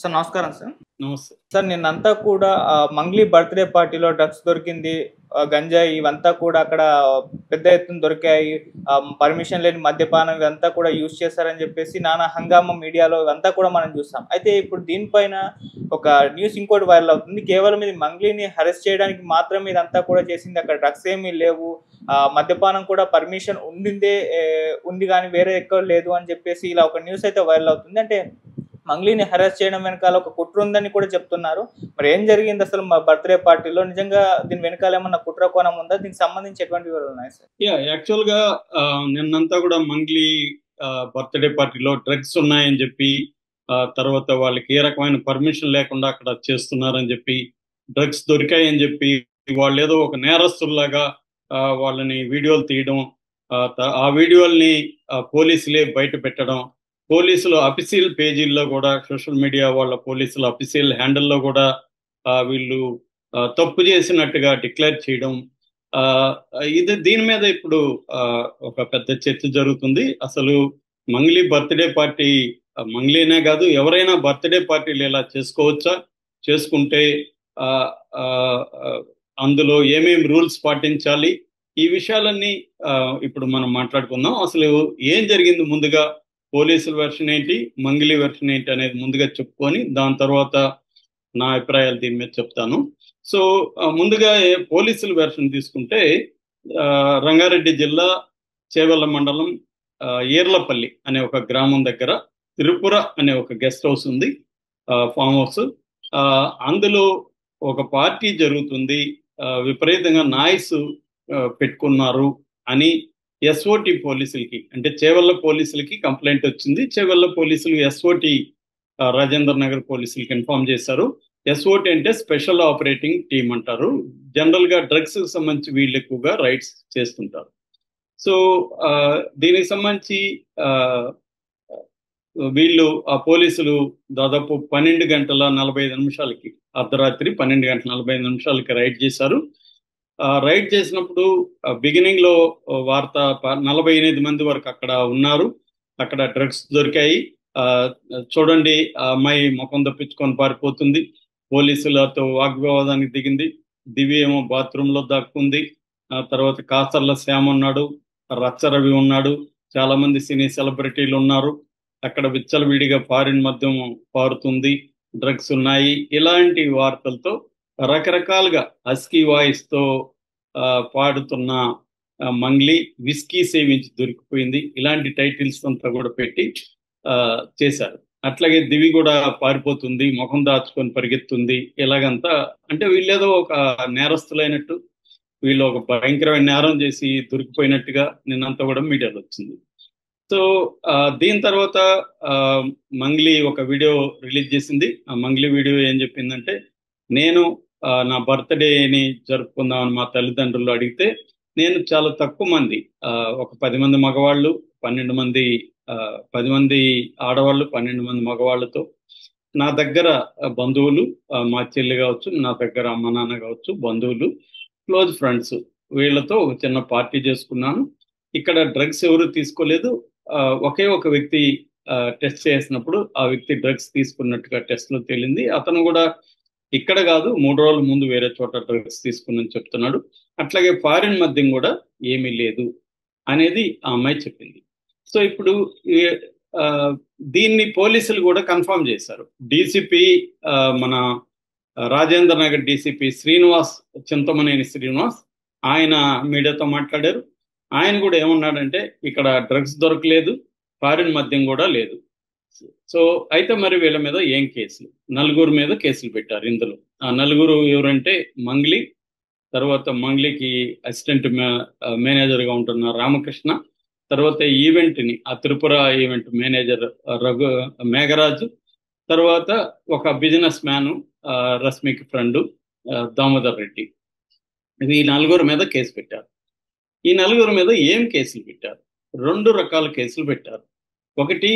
Sir నమస్కారం sir. నమస్తే. Sir నిన్నంతా కూడా మంగ్లీ బర్త్‌డే పార్టీలో డ్రగ్స్ దొరికింది. గంజాయి ఇవంతా కూడా అక్కడ పెద్ద ఎత్తున దొరికాయి. పర్మిషన్ లేని మద్యపానం ఇవంతా కూడా యూజ్ చేశారని చెప్పేసి నానా హంగామా మీడియాలో ఇవంతా కూడా మనం చూసాం. అయితే ఇప్పుడు దీనిపైన ఒక న్యూస్ ఇంకోటి వైరల్ అవుతుంది. కేవలం ఇది మంగ్లీని అరెస్ట్ చేయడానికి మాత్రమే ఇదంతా కూడా చేసింది. అక్కడ డ్రగ్స్ ఏమీ లేవు. మద్యపానం కూడా పర్మిషన్ ఉంది గానీ వేరే ఎక్కడ లేదు అని చెప్పేసి ఇలా ఒక న్యూస్ అయితే వైరల్ అవుతుంది. అంటే మంగ్లీని హెరాస్ చేయడం వెనకాల ఒక కుట్ర ఉందని కూడా చెప్తున్నారు. మరి ఏం జరిగింది అసలు మా బర్త్‌డే పార్టీలో? నిజంగా దీని వెనకాల ఏమన్నా కుట్ర కోణం ఉందా? దీనికి సంబంధించి ఎటువంటి వివరాలు ఉన్నాయి సార్? యాక్చువల్‌గా నిన్నంతా కూడా మంగ్లీ బర్త్‌డే పార్టీలో డ్రగ్స్ ఉన్నాయని చెప్పి, తర్వాత వాళ్ళకి ఏ రకమైన పర్మిషన్ లేకుండా అక్కడ చేస్తున్నారని చెప్పి, డ్రగ్స్ దొరికాయని చెప్పి, వాళ్ళేదో ఒక నేరస్తుల్లాగా వాళ్ళని వీడియోలు తీయడం, ఆ వీడియోల్ని పోలీసులే బయట పెట్టడం, పోలీసులు అఫీషియల్ పేజీల్లో కూడా, సోషల్ మీడియా వాళ్ళ పోలీసుల అఫీషియల్ హ్యాండిల్లో కూడా వీళ్ళు తప్పు చేసినట్టుగా డిక్లేర్ చేయడం. దీని మీద ఇప్పుడు ఒక పెద్ద చర్చ జరుగుతుంది. అసలు మంగ్లీ బర్త్‌డే పార్టీ, మంగ్లీనే కాదు ఎవరైనా బర్త్‌డే పార్టీలు ఇలా చేసుకోవచ్చా? చేసుకుంటే అందులో ఏమేమి రూల్స్ పాటించాలి? ఈ విషయాలన్నీ ఇప్పుడు మనం మాట్లాడుకుందాం. అసలు ఏం జరిగింది, ముందుగా పోలీసుల వెర్షన్ ఏంటి, మంగ్లీ వెర్షన్ ఏంటి అనేది ముందుగా చెప్పుకొని దాని తర్వాత నా అభిప్రాయాలు దీని మీద చెప్తాను. సో ముందుగా పోలీసుల వెర్షన్ తీసుకుంటే, రంగారెడ్డి జిల్లా చేవెళ్ళ మండలం ఈర్లపల్లి అనే ఒక గ్రామం దగ్గర త్రిపుర అనే ఒక గెస్ట్ హౌస్ ఉంది, ఫామ్ హౌస్. అందులో ఒక పార్టీ జరుగుతుంది, విపరీతంగా నాయిస్ పెట్టుకున్నారు అని ఎస్ఓటి పోలీసులకి, అంటే చేవెళ్ళ పోలీసులకి కంప్లైంట్ వచ్చింది. చేవెళ్ళ పోలీసులు ఎస్ఓటి రాజేంద్ర నగర్ పోలీసులకి ఇన్ఫార్మ్ చేశారు. ఎస్ఓటి అంటే స్పెషల్ ఆపరేటింగ్ టీమ్ అంటారు. జనరల్ గా డ్రగ్స్ కి సంబంధించి వీళ్ళు ఎక్కువగా రైడ్స్ చేస్తుంటారు. సో దీనికి సంబంధించి వీళ్ళు ఆ పోలీసులు దాదాపు 12:45 అర్ధరాత్రి 12:45 రైడ్ చేశారు. రైడ్ చేసినప్పుడు బిగినింగ్ లో వార్త 48 మంది వరకు అక్కడ ఉన్నారు, అక్కడ డ్రగ్స్ దొరికాయి, చూడండి ఆ అమ్మాయి ముఖం తప్పించుకొని పారిపోతుంది, పోలీసులతో వాగ్వివాదానికి దిగింది, దివి ఏమో బాత్రూమ్ లో దాక్కుంది, తర్వాత కాసర్ల శ్యామ్ ఉన్నాడు, రచ్చరవి ఉన్నాడు, చాలా మంది సినీ సెలబ్రిటీలు ఉన్నారు, అక్కడ విచ్చలవిడిగా ఫారిన్ మద్యం పారుతుంది, డ్రగ్స్ ఉన్నాయి, ఇలాంటి వార్తలతో రకరకాలుగా హస్కీ వాయిస్ తో పాడుతున్న మంగ్లీ విస్కీ సేవించి దొరికిపోయింది, ఇలాంటి టైటిల్స్ అంతా కూడా పెట్టి చేశారు. అట్లాగే దివి కూడా పారిపోతుంది, ముఖం దాచుకొని పరిగెత్తుంది, ఇలాగంతా. అంటే వీళ్ళేదో ఒక నేరస్తులైనట్టు, వీళ్ళు ఒక భయంకరమైన నేరం చేసి దొరికిపోయినట్టుగా నిన్నంతా కూడా మీడియాలో వచ్చింది. సో దీని తర్వాత మంగ్లీ ఒక వీడియో రిలీజ్ చేసింది. ఆ మంగ్లీ వీడియో ఏం చెప్పిందంటే, నేను నా బర్త్డేని జరుపుకుందామని మా తల్లిదండ్రులు అడిగితే, నేను చాలా తక్కువ మంది, ఒక 10 మంది మగవాళ్ళు, 12 మంది 10 మంది ఆడవాళ్ళు, 12 మంది మగవాళ్ళతో, నా దగ్గర బంధువులు, మా చెల్లి కావచ్చు, నా దగ్గర అమ్మ నాన్న కావచ్చు, బంధువులు, క్లోజ్ ఫ్రెండ్స్, వీళ్ళతో ఒక చిన్న పార్టీ చేసుకున్నాను. ఇక్కడ డ్రగ్స్ ఎవరు తీసుకోలేదు. ఒకే ఒక వ్యక్తి టెస్ట్ చేసినప్పుడు ఆ వ్యక్తి డ్రగ్స్ తీసుకున్నట్టుగా టెస్ట్ లో తేలింది. అతను కూడా ఇక్కడ కాదు, 3 రోజుల ముందు వేరే చోట డ్రగ్స్ తీసుకున్నని చెప్తున్నాడు. అట్లాగే ఫారిన్ మద్యం కూడా ఏమీ లేదు అనేది ఆ అమ్మాయి చెప్పింది. సో ఇప్పుడు దీన్ని పోలీసులు కూడా కన్ఫర్మ్ చేశారు. డీసీపీ, మన రాజేంద్ర నగర్ డీసీపీ శ్రీనివాస్, చింతమనేని శ్రీనివాస్, ఆయన మీడియాతో మాట్లాడారు. ఆయన కూడా ఏమన్నాడంటే, ఇక్కడ డ్రగ్స్ దొరకలేదు, ఫారిన్ మద్యం కూడా లేదు. సో అయితే మరి వీళ్ళ మీద ఏం కేసులు? 4 మీద కేసులు పెట్టారు. ఇందులో ఆ 4 ఎవరంటే, మంగ్లీ, తర్వాత మంగ్లీకి అసిస్టెంట్ మేనేజర్గా ఉంటున్న రామకృష్ణ, తర్వాత ఈవెంట్ని, ఆ త్రిపుర ఈవెంట్ మేనేజర్ మేఘరాజు, తర్వాత ఒక బిజినెస్ మ్యాన్ రశ్మికి ఫ్రెండ్ దామోదర్ రెడ్డి. ఈ 4 మీద కేసు పెట్టారు. ఈ 4 మీద ఏం కేసులు పెట్టారు? 2 రకాల కేసులు పెట్టారు. ఒకటి,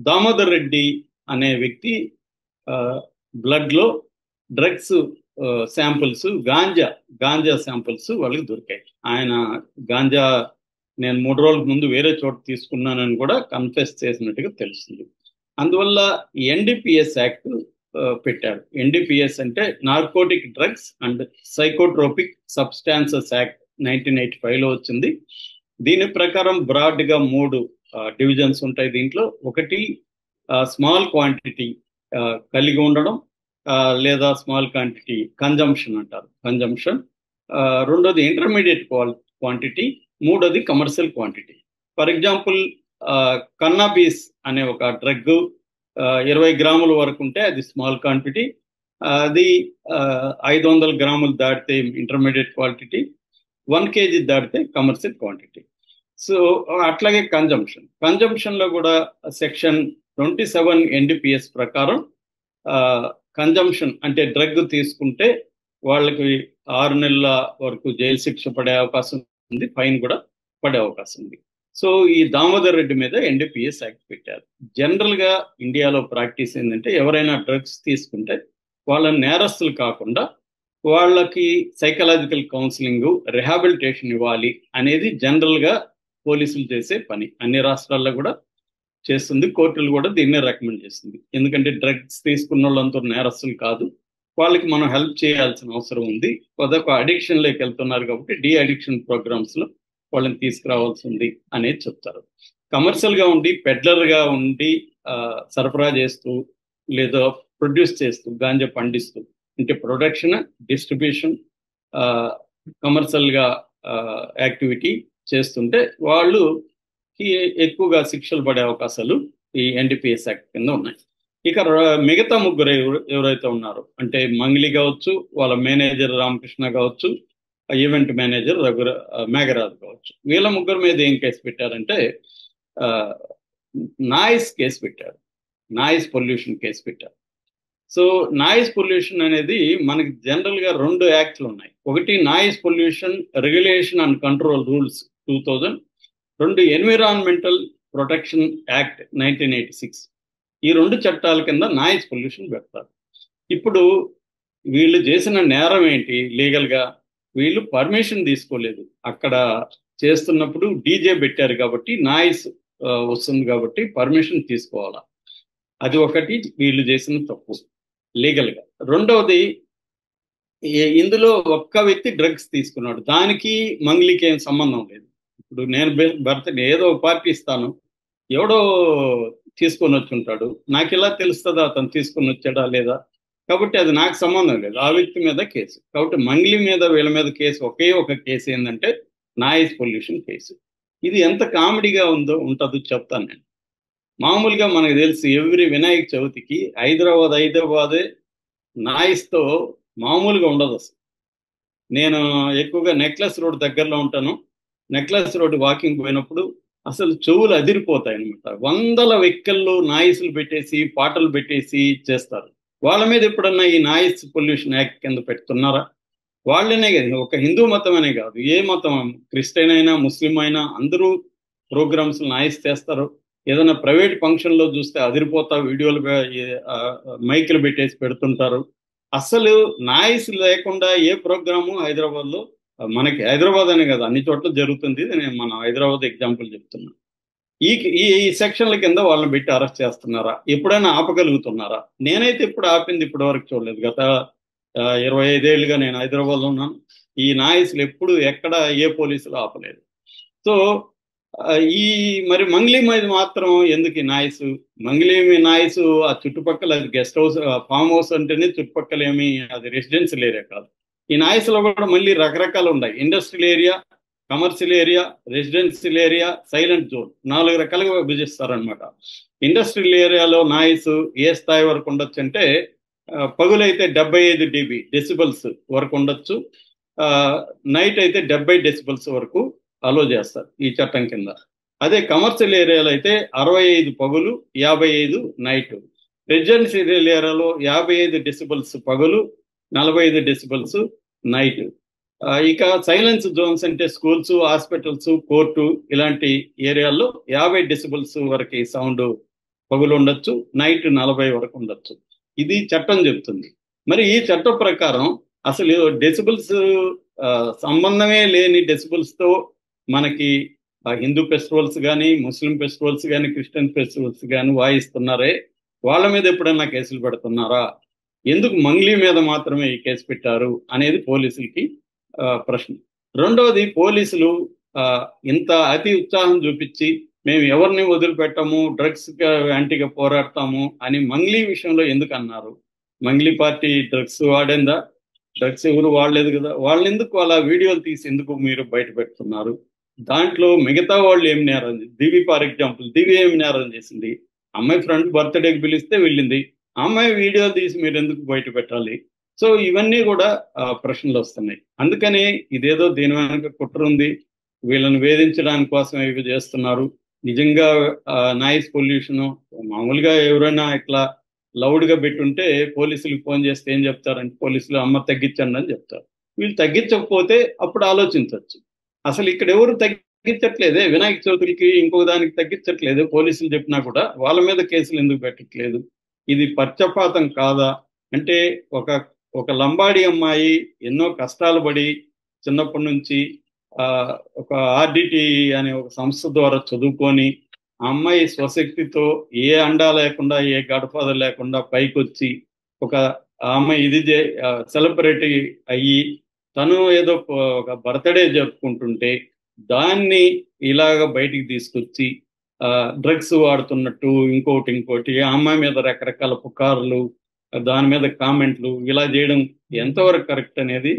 దామోదర్ రెడ్డి అనే వ్యక్తి బ్లడ్ లో డ్రగ్స్ శాంపుల్స్, గాంజా శాంపుల్స్ వాళ్ళకి దొరికాయి. ఆయన గాంజా నేను 3 రోజుల ముందు వేరే చోట తీసుకున్నానని కూడా కన్ఫెస్ చేసినట్టుగా తెలుస్తుంది. అందువల్ల ఎన్డీపీఎస్ యాక్ట్ పెట్టారు. ఎన్డీపీఎస్ అంటే narcotic drugs and psychotropic substances act 1985లో వచ్చింది. దీని ప్రకారం బ్రాడ్గా 3 డివిజన్స్ ఉంటాయి. దీంట్లో ఒకటి స్మాల్ క్వాంటిటీ కలిగి ఉండడం, లేదా స్మాల్ క్వాంటిటీ కన్జంప్షన్ అంటారు, కన్జంప్షన్. రెండోది ఇంటర్మీడియట్ క్వాంటిటీ, మూడోది కమర్షియల్ క్వాంటిటీ. ఫర్ ఎగ్జాంపుల్ కన్నాబీస్ అనే ఒక డ్రగ్ 20 గ్రాముల వరకు ఉంటే అది స్మాల్ క్వాంటిటీ, అది 500 గ్రాములు దాటితే ఇంటర్మీడియట్ క్వాంటిటీ, 1 kg దాటితే కమర్షియల్ క్వాంటిటీ. సో అట్లాగే కన్జంప్షన్లో కూడా సెక్షన్ 27 ఎన్డీపీఎస్ ప్రకారం కన్జంప్షన్ అంటే డ్రగ్ తీసుకుంటే వాళ్ళకి 6 నెలల వరకు జైలు శిక్ష పడే అవకాశం ఉంది, ఫైన్ కూడా పడే అవకాశం ఉంది. సో ఈ దామోదర్ రెడ్డి మీద ఎన్డీపీఎస్ యాక్ట్ పెట్టారు. జనరల్గా ఇండియాలో ప్రాక్టీస్ ఏంటంటే ఎవరైనా డ్రగ్స్ తీసుకుంటే వాళ్ళని నేరస్తులు కాకుండా వాళ్ళకి సైకలాజికల్ కౌన్సిలింగ్, రిహాబిలిటేషన్ ఇవ్వాలి అనేది జనరల్గా పోలీసులు చేసే పని. అన్ని రాష్ట్రాల్లో కూడా చేస్తుంది, కోర్టులు కూడా దీన్నే రికమెండ్ చేస్తుంది. ఎందుకంటే డ్రగ్స్ తీసుకున్న వాళ్ళంతా నేరస్తులు కాదు, వాళ్ళకి మనం హెల్ప్ చేయాల్సిన అవసరం ఉంది. అదొక అడిక్షన్లోకి వెళ్తున్నారు కాబట్టి డీ అడిక్షన్ ప్రోగ్రామ్స్లో వాళ్ళని తీసుకురావాల్సి ఉంది అనేది చెప్తారు. కమర్షియల్గా ఉండి పెడ్లర్గా ఉండి సరఫరా చేస్తూ లేదా ప్రొడ్యూస్ చేస్తూ గాంజా పండిస్తూ అంటే ప్రొడక్షన్, డిస్ట్రిబ్యూషన్, కమర్షియల్గా యాక్టివిటీ చేస్తుంటే వాళ్ళు ఎక్కువగా శిక్షలు పడే అవకాశాలు ఈ ఎన్డీపీఎస్ యాక్ట్ కింద ఉన్నాయి. ఇక మిగతా ముగ్గురు ఎవరైతే ఉన్నారో అంటే మంగ్లీ కావచ్చు, వాళ్ళ మేనేజర్ రామకృష్ణ కావచ్చు, ఈవెంట్ మేనేజర్ మేఘరాజు కావచ్చు, వీళ్ళ ముగ్గురు మీద ఏం కేసు పెట్టారంటే నాయిస్ కేసు పెట్టారు, నాయిస్ పొల్యూషన్ కేసు పెట్టారు. సో నాయిస్ పొల్యూషన్ అనేది మనకి జనరల్గా 2 యాక్ట్లు ఉన్నాయి. ఒకటి noise pollution regulation and control rules 2000, 2 environmental protection act 1986. ఈ 2 చట్టాల కింద నాయిస్ పొల్యూషన్ పెడతారు. ఇప్పుడు వీళ్ళు చేసిన నేరం ఏంటి? లీగల్గా వీళ్ళు పర్మిషన్ తీసుకోలేదు. అక్కడ చేస్తున్నప్పుడు డీజే పెట్టారు కాబట్టి నాయిస్ వస్తుంది కాబట్టి పర్మిషన్ తీసుకోవాలా, అది ఒకటి వీళ్ళు చేసిన తప్పు లీగల్గా. రెండవది ఇందులో ఒక్క వ్యక్తి డ్రగ్స్ తీసుకున్నాడు, దానికి మంగ్లీకి ఏం సంబంధం లేదు. ఇప్పుడు నేను బర్త్డే ఏదో పార్టీ ఇస్తాను, ఎవడో తీసుకొని వచ్చి ఉంటాడు, నాకు ఎలా తెలుస్తుందా అతను తీసుకొని వచ్చాడా లేదా? కాబట్టి అది నాకు సంబంధం లేదు, ఆ వ్యక్తి మీద కేసు. కాబట్టి మంగ్లీ మీద వీళ్ళ మీద కేసు ఒకే ఒక కేసు ఏంటంటే నాయిస్ పొల్యూషన్ కేసు. ఇది ఎంత కామెడీగా ఉంటుందో చెప్తాను నేను. మామూలుగా మనకు తెలిసి ఎవ్రీ వినాయక చవితికి హైదరాబాదే నాయిస్తో మామూలుగా ఉండదు అసలు. నేను ఎక్కువగా నెక్లెస్ రోడ్ దగ్గరలో ఉంటాను. నెక్లెస్ రోడ్ వాకింగ్ పోయినప్పుడు అసలు చెవులు అదిరిపోతాయి అనమాట. 100 వెహికల్లో నాయిస్లు పెట్టేసి పాటలు పెట్టేసి చేస్తారు. వాళ్ళ మీద ఎప్పుడన్నా ఈ నాయిస్ పొల్యూషన్ యాక్ట్ కింద పెడుతున్నారా? వాళ్ళనే కదా, ఒక హిందూ మతం అనే కాదు, ఏ మతం, క్రిస్టియన్ అయినా ముస్లిం అయినా అందరూ ప్రోగ్రామ్స్ నాయిస్ చేస్తారు. ఏదైనా ప్రైవేట్ ఫంక్షన్లో చూస్తే అదిరిపోతా వీడియోలు మైకులు పెట్టేసి పెడుతుంటారు. అసలు నాయిస్ లేకుండా ఏ ప్రోగ్రాము హైదరాబాద్లో, మనకి హైదరాబాద్ అనే కదా అన్ని చోట్ల జరుగుతుంది, నేను మన హైదరాబాద్ ఎగ్జాంపుల్ చెప్తున్నాను. ఈ సెక్షన్ల కింద వాళ్ళని పెట్టి అరెస్ట్ చేస్తున్నారా? ఎప్పుడైనా ఆపగలుగుతున్నారా? నేనైతే ఇప్పుడు ఆపింది ఇప్పటి వరకు చూడలేదు. గత 25 ఏళ్ళుగా నేను హైదరాబాద్లో ఉన్నాను. ఈ నాయిస్లు ఎప్పుడు ఎక్కడ ఏ పోలీసులు ఆపలేదు. సో ఈ మరి మంగ్లీ మీద మాత్రం ఎందుకు ఈ నాయిస్? మంగ్లీ నాయిస్ ఆ చుట్టుపక్కల గెస్ట్ హౌస్, ఫామ్ హౌస్ అంటేనే చుట్టుపక్కల ఏమి అది రెసిడెన్షియల్ ఏరియా కాదు. ఈ నాయిస్లో కూడా మళ్ళీ రకరకాలు ఉన్నాయి. Industrial area, commercial area, residential area, silent zone, 4 రకాలుగా విభజిస్తారనమాట. ఇండస్ట్రియల్ ఏరియాలో నాయిస్ ఏ స్థాయి వరకు ఉండొచ్చు అంటే పగులైతే 75 dB డెసిబల్స్ వరకు ఉండొచ్చు, నైట్ అయితే 70 డెసిబల్స్ వరకు అలో చేస్తారు ఈ చట్టం కింద. అదే కమర్షియల్ ఏరియాలో అయితే 65 పగులు, 55 నైట్. రెసిడెన్షియల్ ఏరియాలో 55 డెసిబల్స్ పగులు, 45 డెసిబల్స్ నైట్. ఇక సైలెన్స్ జోన్స్ అంటే స్కూల్స్, హాస్పిటల్స్, కోర్టు ఇలాంటి ఏరియాల్లో 50 డెసిబల్స్ వరకు సౌండ్ పగులు ఉండొచ్చు, నైట్ 40 వరకు ఉండొచ్చు. ఇది చట్టం చెప్తుంది. మరి ఈ చట్టం ప్రకారం అసలు డెసిబల్స్ సంబంధమే లేని డెసిబల్స్తో మనకి ఆ హిందూ ఫెస్టివల్స్ కానీ, ముస్లిం ఫెస్టివల్స్ కానీ, క్రిస్టియన్ ఫెస్టివల్స్ కానీ వాయిస్తున్నారే, వాళ్ళ మీద ఎప్పుడైనా కేసులు పెడుతున్నారా? ఎందుకు మంగ్లీ మీద మాత్రమే ఈ కేసు పెట్టారు అనేది పోలీసులకి ప్రశ్న. రెండవది, పోలీసులు ఇంత అతి ఉత్సాహం చూపించి మేము ఎవరిని వదిలిపెట్టము, డ్రగ్స్ యాంటీగా పోరాడతాము అని మంగ్లీ విషయంలో ఎందుకు అన్నారు? మంగ్లీ పార్టీ డ్రగ్స్ వాడిందా? డ్రగ్స్ ఎవరు వాడలేదు కదా. వాళ్ళని ఎందుకు అలా వీడియోలు తీసి ఎందుకు మీరు బయట పెడుతున్నారు? దాంట్లో మిగతా వాళ్ళు ఏం నేరం, దివి ఫర్ ఎగ్జాంపుల్, దివి ఏం నేరం చేసింది? అమ్మాయి ఫ్రెండ్ బర్త్డేకి పిలిస్తే వెళ్ళింది, అమ్మాయి వీడియోలు తీసి మీరు ఎందుకు బయట పెట్టాలి? సో ఇవన్నీ కూడా ప్రశ్నలు వస్తున్నాయి. అందుకని ఇదేదో దీని వెనక కుట్ర ఉంది, వీళ్ళని వేధించడానికి కోసం ఇవి చేస్తున్నారు. నిజంగా నాయిస్ పొల్యూషన్ మామూలుగా ఎవరైనా ఇట్లా లౌడ్ గా పెట్టుంటే పోలీసులకు ఫోన్ చేస్తే ఏం చెప్తారంటే, పోలీసులు అమ్మ తగ్గించండి అని చెప్తారు. వీళ్ళు తగ్గించకపోతే అప్పుడు ఆలోచించవచ్చు. అసలు ఇక్కడ ఎవరు తగ్గించట్లేదే, వినాయక చవితికి ఇంకొక దానికి తగ్గించట్లేదే, పోలీసులు చెప్పినా కూడా వాళ్ళ మీద కేసులు ఎందుకు పెట్టట్లేదు? ఇది పక్షపాతం కాదా? అంటే ఒక ఒక లంబాడి అమ్మాయి ఎన్నో కష్టాలు పడి చిన్నప్పటి నుంచి ఒక ఆర్డిటి అనే ఒక సంస్థ ద్వారా చదువుకొని, ఆ అమ్మాయి స్వశక్తితో ఏ అండా లేకుండా, ఏ గడపాద లేకుండా పైకి వచ్చి ఒక ఆ అమ్మాయి ఇది సెలబ్రిటీ అయ్యి తను ఏదో ఒక బర్త్డే జరుపుకుంటుంటే దాన్ని ఇలాగ బయటికి తీసుకొచ్చి డ్రగ్స్ వాడుతున్నట్టు ఇంకోటి ఆ అమ్మాయి మీద రకరకాల పుకార్లు, దాని మీద కామెంట్లు ఇలా చేయడం ఎంతవరకు కరెక్ట్ అనేది